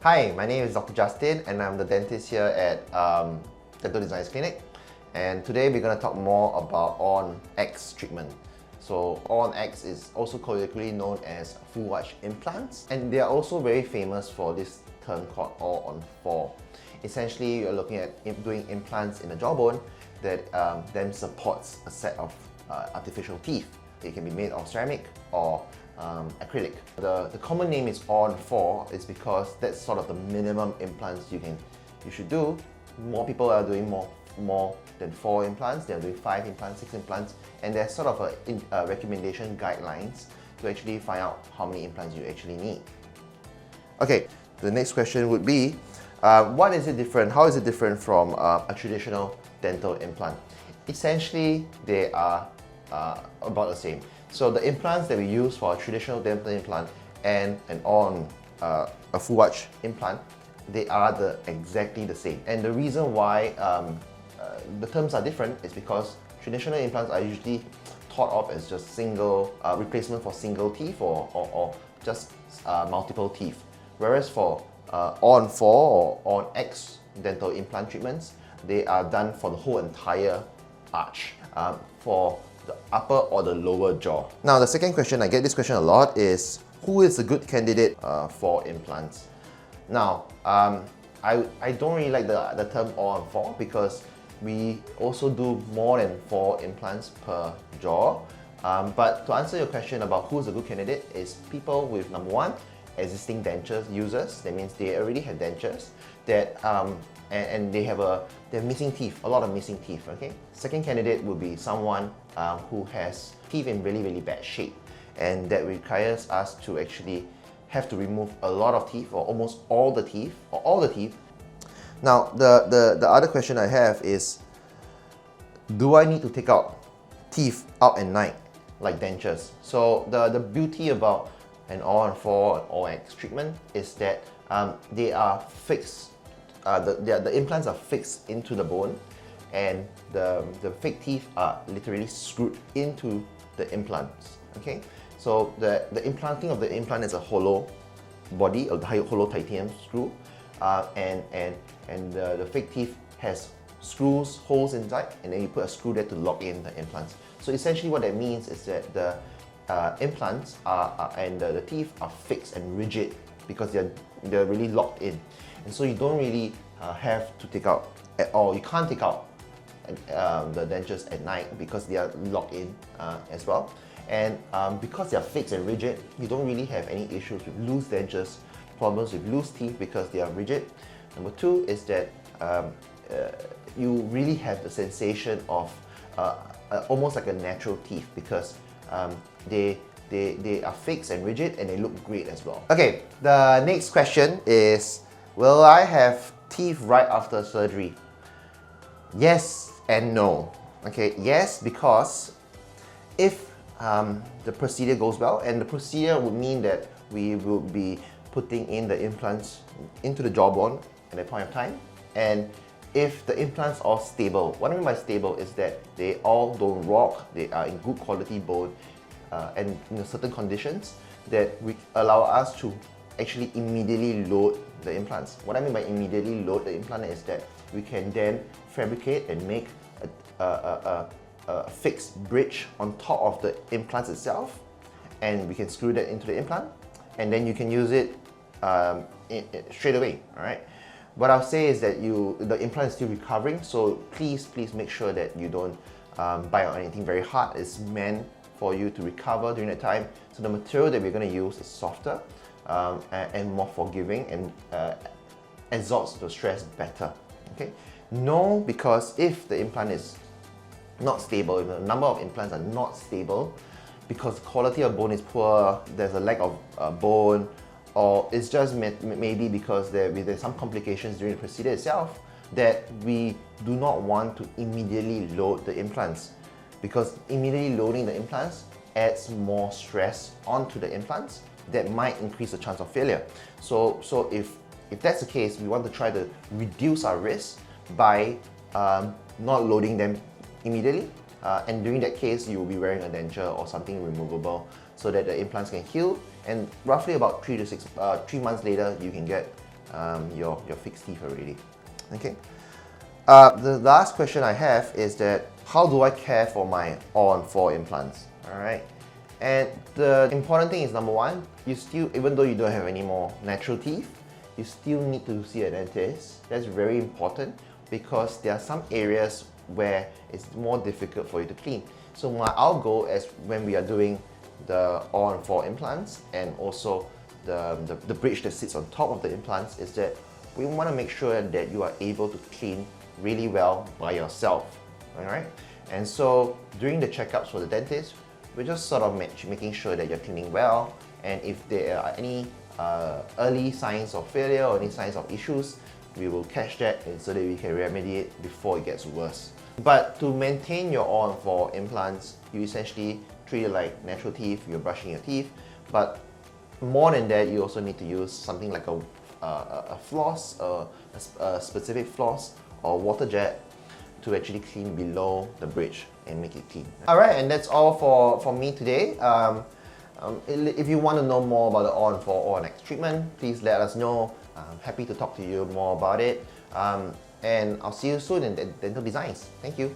Hi, my name is Dr. Justin and I'm the dentist here at Dental Designs Clinic. And today we're going to talk more about On-X treatment. So On-X is also colloquially known as full arch implants, and they are also very famous for this term called All-on-4. Essentially, you're looking at doing implants in the jawbone that then supports a set of artificial teeth. It can be made of ceramic or acrylic. The common name is On-4 is because that's sort of the minimum implants you should do. People are doing more than 4 implants. They're doing 5 implants, 6 implants, and there's sort of a recommendation guidelines to actually find out how many implants you actually need. Okay, the next question would be, what is it different? How is it different from a traditional dental implant? Essentially, they are about the same. So the implants that we use for a traditional dental implant and a full arch implant, they are exactly the same. And the reason why the terms are different is because traditional implants are usually thought of as just single replacement for single teeth or just multiple teeth. Whereas for On-4 or On-X dental implant treatments, they are done for the whole entire arch, for the upper or the lower jaw. Now, the second question, I get this question a lot, is who is a good candidate for implants? Now, I don't really like the term All-on-4 because we also do more than 4 implants per jaw. But to answer your question about who's a good candidate is people with, number one, existing dentures users. That means they already have dentures that and they're missing teeth, a lot of missing teeth. Okay. Second candidate would be someone who has teeth in really bad shape, and that requires us to actually have to remove a lot of teeth or almost all the teeth or all the teeth. Now the other question I have is, do I need to take out teeth out at night like dentures? So the beauty about an All-on-4 or All-X treatment is that they are fixed. The implants are fixed into the bone, and the fake teeth are literally screwed into the implants. Okay, so the implanting of the implant is a hollow body, a hollow titanium screw, and the fake teeth has screws, holes inside, and then you put a screw there to lock in the implants. So essentially what that means is that the implants and the teeth are fixed and rigid because they're really locked in, and so you don't really have to take out at all. You can't take out the dentures at night because they are locked in as well, and because they are fixed and rigid, you don't really have any issues with loose dentures, problems with loose teeth because they are rigid. Number two is that you really have the sensation of almost like a natural teeth because they are fixed and rigid and they look great as well. Okay, the next question is, will I have teeth right after surgery? Yes and no. Okay, yes, because if the procedure goes well, and the procedure would mean that we will be putting in the implants into the jawbone at that point of time, and if the implants are stable. What I mean by stable is that they all don't rock, they are in good quality bone, and in certain conditions that allow us to actually immediately load the implants. What I mean by immediately load the implant is that we can then fabricate and make a fixed bridge on top of the implants itself, and we can screw that into the implant, and then you can use it straight away. All right. What I'll say is that the implant is still recovering, so please make sure that you don't bite on anything very hard. It's meant for you to recover during that time. So the material that we're going to use is softer and more forgiving and absorbs the stress better. Okay. No, because if the implant is not stable, if the number of implants are not stable, because the quality of bone is poor, there's a lack of bone, or it's just maybe because there's some complications during the procedure itself, that we do not want to immediately load the implants, because immediately loading the implants adds more stress onto the implants that might increase the chance of failure. So if that's the case, we want to try to reduce our risk by not loading them immediately, and during that case you will be wearing a denture or something removable so that the implants can heal, and roughly about 3 months later you can get your fixed teeth already. Okay. The last question I have is that how do I care for my all-on-4 implants? Alright. And the important thing is, number one, you still, even though you don't have any more natural teeth, you still need to see a dentist. That's very important because there are some areas where it's more difficult for you to clean. So our goal is when we are doing the all-on-4 implants and also the bridge that sits on top of the implants is that we want to make sure that you are able to clean really well by yourself. Alright? And so during the checkups for the dentist, we're just sort of making sure that you're cleaning well, and if there are any early signs of failure or any signs of issues, we will catch that and so that we can remediate before it gets worse. But to maintain your all-on-4 implants, you essentially treat it like natural teeth, you're brushing your teeth, but more than that, you also need to use something like a floss, a specific floss or water jet to actually clean below the bridge and make it clean. Alright, and that's all for me today. If you want to know more about the all-on-4 All-on-X treatment, please let us know. I'm happy to talk to you more about it. And I'll see you soon in Dental Designs. Thank you.